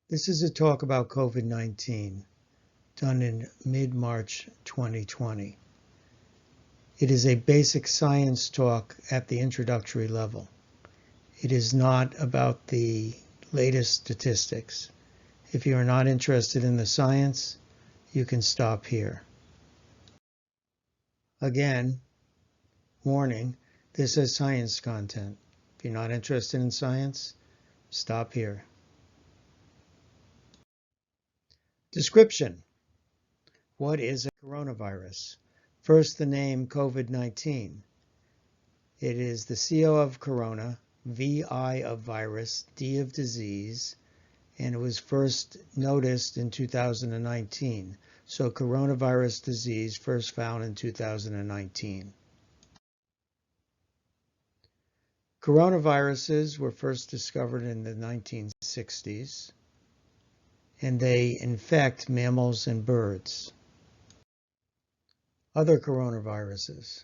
This is a talk about COVID-19 done in mid-March 2020. It is a basic science talk at the introductory level. It is not about the latest statistics. If you are not interested in the science, you can stop here. Again, warning, this is science content. If you're not interested in science, stop here. Description. What is a coronavirus? First, the name COVID-19. It is the CO of corona, VI of virus, D of disease, and it was first noticed in 2019. So coronavirus disease first found in 2019. Coronaviruses were first discovered in the 1960s, and they infect mammals and birds. Other coronaviruses.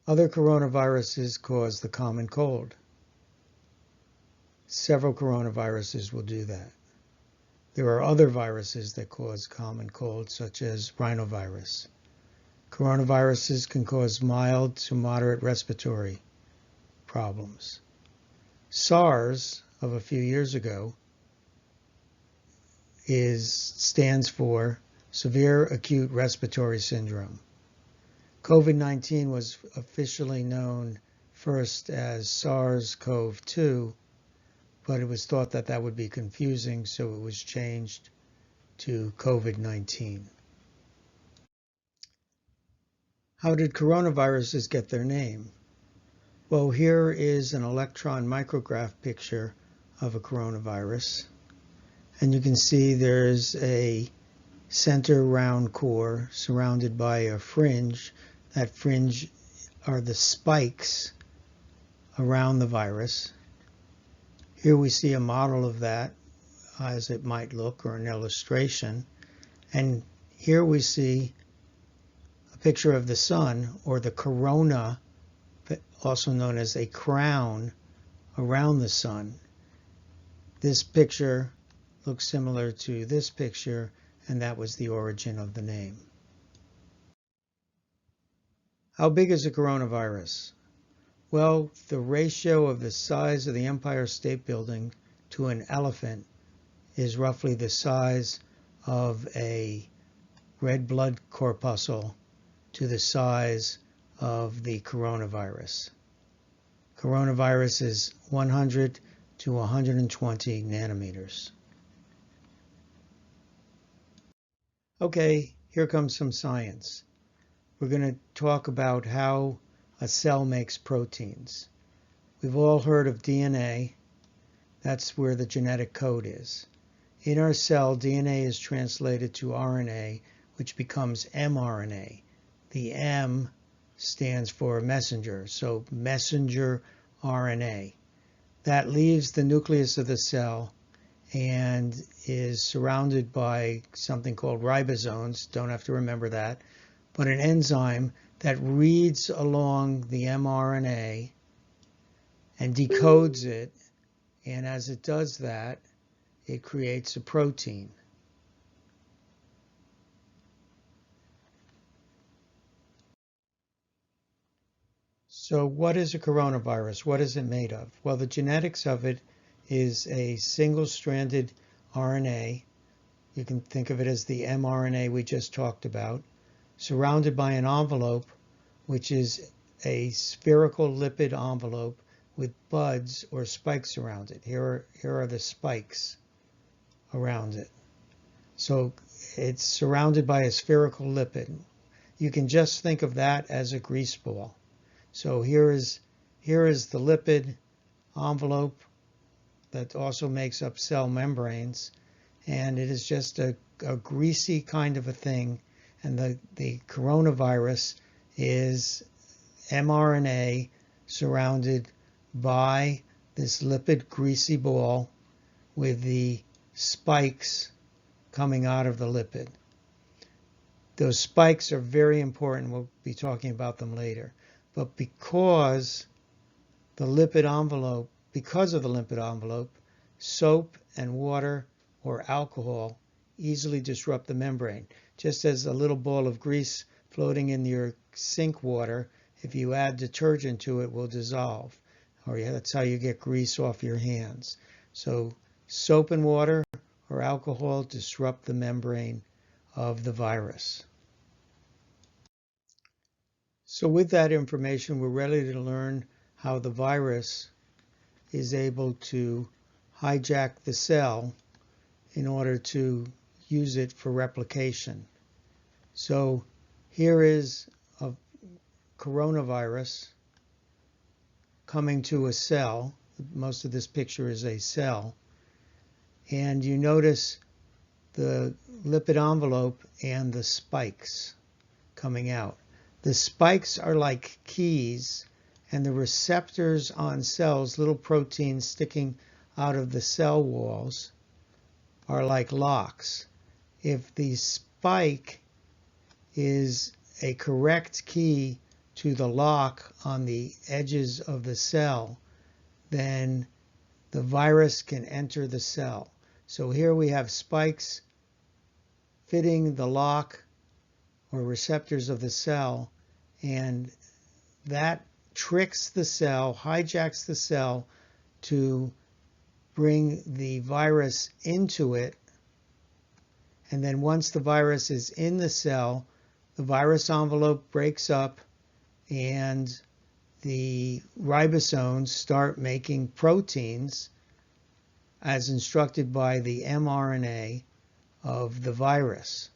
Other coronaviruses cause the common cold. Several coronaviruses will do that. There are other viruses that cause common cold, such as rhinovirus. Coronaviruses can cause mild to moderate respiratory problems. SARS of a few years ago stands for Severe Acute Respiratory Syndrome. COVID-19 was officially known first as SARS-CoV-2, but it was thought that that would be confusing, so it was changed to COVID-19. How did coronaviruses get their name? Well, here is an electron micrograph picture of a coronavirus, and you can see there's a center round core surrounded by a fringe. That fringe are the spikes around the virus. Here we see a model of that as it might look, or an illustration. And here we see a picture of the sun, or the corona, also known as a crown around the sun. This picture looks similar to this picture, and that was the origin of the name. How big is a coronavirus? Well, the ratio of the size of the Empire State Building to an elephant is roughly the size of a red blood corpuscle to the size of the coronavirus. Coronavirus is 100 to 120 nanometers. Okay, here comes some science. We're going to talk about how a cell makes proteins. We've all heard of DNA. That's where the genetic code is. In our cell, DNA is translated to RNA, which becomes mRNA. The M stands for messenger, so messenger RNA. That leaves the nucleus of the cell and is surrounded by something called ribosomes. Don't have to remember that, but an enzyme that reads along the mRNA and decodes it, and as it does that, it creates a protein. So what is a coronavirus? What is it made of? Well, the genetics of it is a single-stranded RNA. You can think of it as the mRNA we just talked about, surrounded by an envelope, which is a spherical lipid envelope with buds or spikes around it. Here are the spikes around it. So it's surrounded by a spherical lipid. You can just think of that as a grease ball. So here is the lipid envelope that also makes up cell membranes, and it is just a greasy kind of a thing. And the coronavirus is mRNA surrounded by this lipid greasy ball with the spikes coming out of the lipid. Those spikes are very important. We'll be talking about them later. But because of the lipid envelope, soap and water or alcohol easily disrupt the membrane. Just as a little ball of grease floating in your sink water, if you add detergent to it, will dissolve. Or that's how you get grease off your hands. So soap and water or alcohol disrupt the membrane of the virus. So with that information, we're ready to learn how the virus is able to hijack the cell in order to use it for replication. So here is a coronavirus coming to a cell. Most of this picture is a cell. And you notice the lipid envelope and the spikes coming out. The spikes are like keys, and the receptors on cells, little proteins sticking out of the cell walls, are like locks. If the spike is a correct key to the lock on the edges of the cell, then the virus can enter the cell. So here we have spikes fitting the lock or receptors of the cell, and that tricks the cell, hijacks the cell to bring the virus into it. And then once the virus is in the cell, the virus envelope breaks up and the ribosomes start making proteins as instructed by the mRNA of the virus.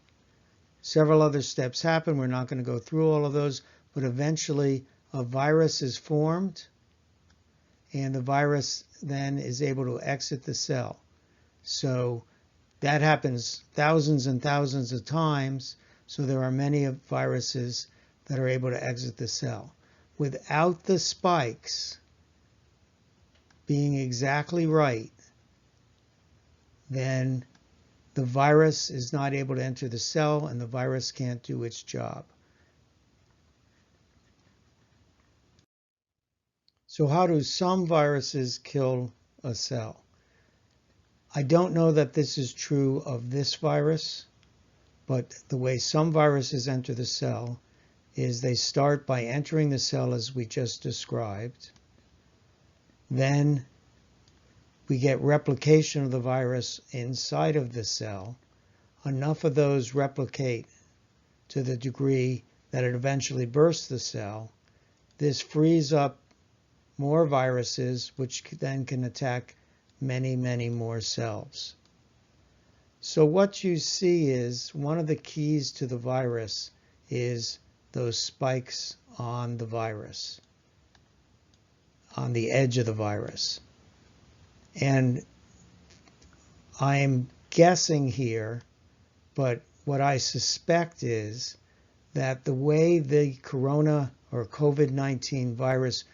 Several other steps happen. We're not going to go through all of those, but eventually a virus is formed, and the virus then is able to exit the cell. So that happens thousands and thousands of times, so there are many viruses that are able to exit the cell. Without the spikes being exactly right, then the virus is not able to enter the cell, and the virus can't do its job. So how do some viruses kill a cell? I don't know that this is true of this virus, but the way some viruses enter the cell is they start by entering the cell as we just described. Then we get replication of the virus inside of the cell. Enough of those replicate to the degree that it eventually bursts the cell. This frees up more viruses, which then can attack many, many more cells. So what you see is one of the keys to the virus is those spikes on the virus, on the edge of the virus. And I'm guessing here, but what I suspect is that the way the corona or COVID-19 virus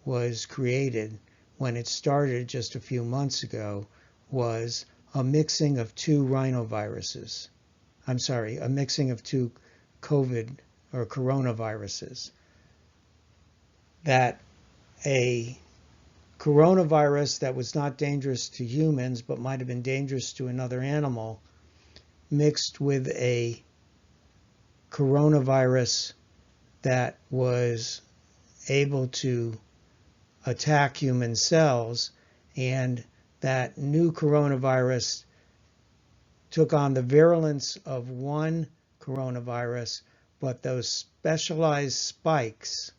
was created when it started just a few months ago was a mixing of two rhinoviruses. I'm sorry, a mixing of two COVID or coronaviruses. That a coronavirus that was not dangerous to humans but might have been dangerous to another animal mixed with a coronavirus that was able to attack human cells, and that new coronavirus took on the virulence of one coronavirus, but those specialized spikes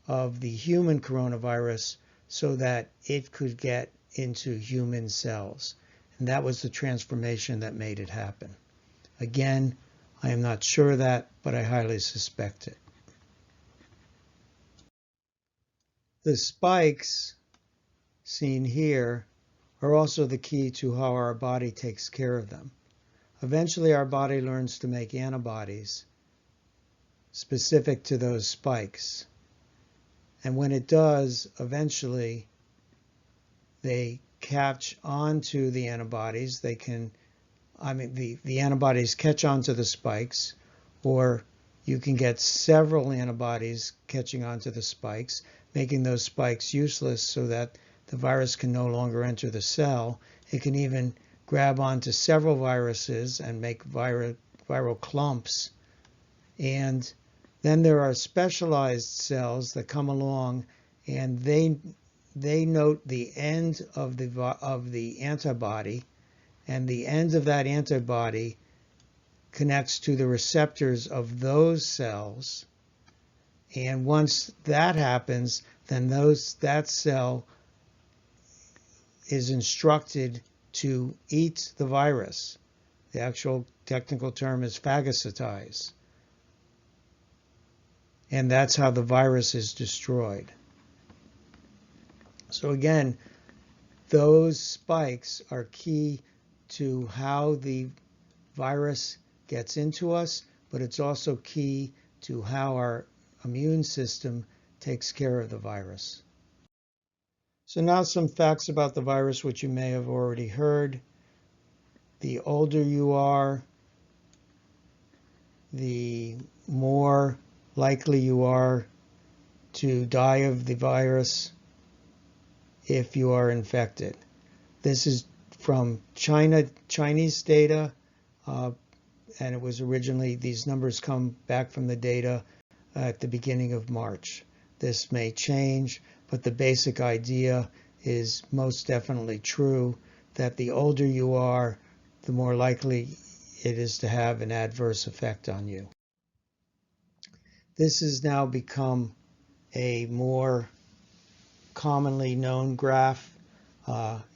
of the human coronavirus so that it could get into human cells. And that was the transformation that made it happen. Again, I am not sure of that, but I highly suspect it. The spikes seen here are also the key to how our body takes care of them. Eventually, our body learns to make antibodies specific to those spikes. And when it does, eventually, they catch onto the antibodies. They can, the antibodies catch onto the spikes, or you can get several antibodies catching onto the spikes, making those spikes useless so that the virus can no longer enter the cell. It can even grab onto several viruses and make viral clumps. And then there are specialized cells that come along, and they note the end of the antibody, and the end of that antibody connects to the receptors of those cells. And once that happens, then that cell is instructed to eat the virus. The actual technical term is phagocytize. And that's how the virus is destroyed. So again, those spikes are key to how the virus gets into us, but it's also key to how our immune system takes care of the virus. So now some facts about the virus, which you may have already heard. The older you are, the more likely you are to die of the virus if you are infected. This is from Chinese data, and it was originally, these numbers come back from the data at the beginning of March. This may change, but the basic idea is most definitely true, that the older you are, the more likely it is to have an adverse effect on you. This has now become a more commonly known graph.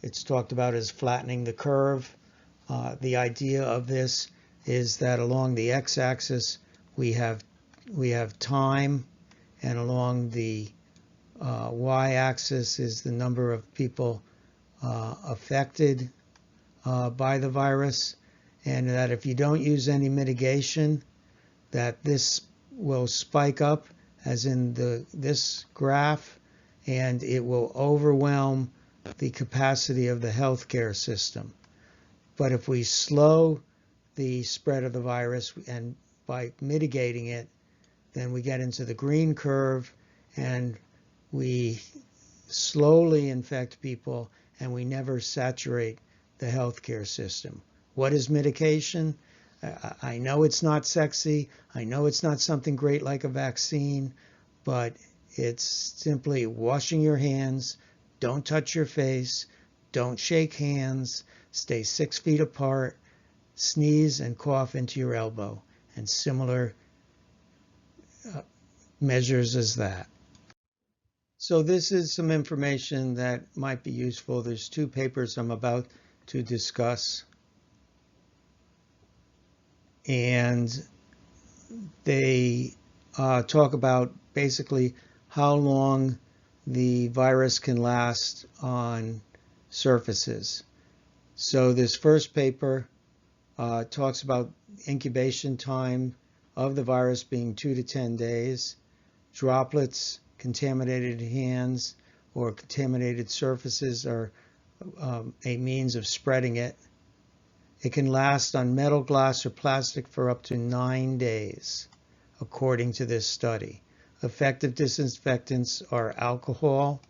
It's talked about as flattening the curve. The idea of this is that along the x-axis we have time, and along the y-axis is the number of people affected by the virus, and that if you don't use any mitigation, that this will spike up, as in this graph, and it will overwhelm the capacity of the healthcare system. But if we slow the spread of the virus, and by mitigating it, then we get into the green curve, and we slowly infect people, and we never saturate the healthcare system. What is mitigation? I know it's not sexy. I know it's not something great like a vaccine, but it's simply washing your hands, don't touch your face, don't shake hands, stay 6 feet apart, sneeze and cough into your elbow, and similar measures as that. So this is some information that might be useful. There's 2 papers I'm about to discuss, and they talk about basically how long the virus can last on surfaces. So this first paper talks about incubation time of the virus being 2 to 10 days, droplets, contaminated hands, or contaminated surfaces are a means of spreading it. It can last on metal, glass, or plastic for up to 9 days, according to this study. Effective disinfectants are alcohol,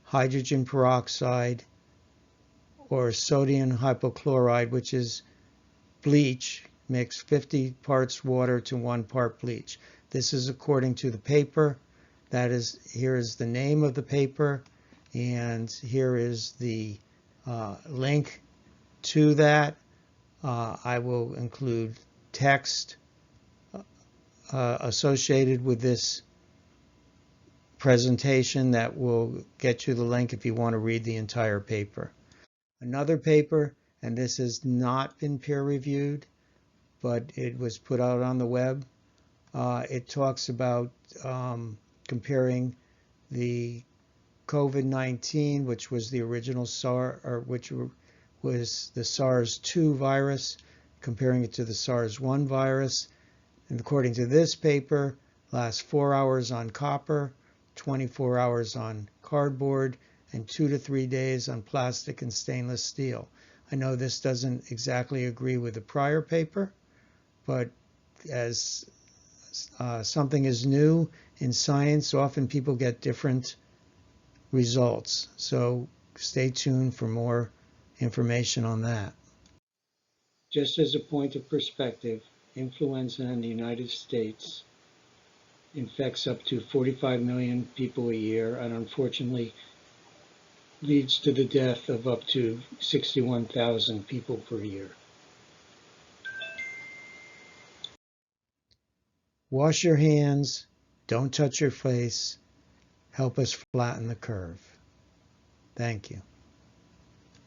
hydrogen peroxide, or sodium hypochlorite, which is bleach, mixed 50 parts water to 1 part bleach. This is according to the paper. That is, here is the name of the paper, and here is the link to that. I will include text associated with this presentation that will get you the link if you want to read the entire paper. Another paper, and this has not been peer-reviewed, but it was put out on the web. It talks about comparing the COVID-19, which was the original SARS, or which was the SARS-2 virus, comparing it to the SARS-1 virus. And according to this paper, lasts 4 hours on copper, 24 hours on cardboard, and 2 to 3 days on plastic and stainless steel. I know this doesn't exactly agree with the prior paper, but as something is new in science, often people get different results. So stay tuned for more information on that. Just as a point of perspective, influenza in the United States infects up to 45 million people a year and unfortunately leads to the death of up to 61,000 people per year. Wash your hands, don't touch your face, help us flatten the curve. Thank you.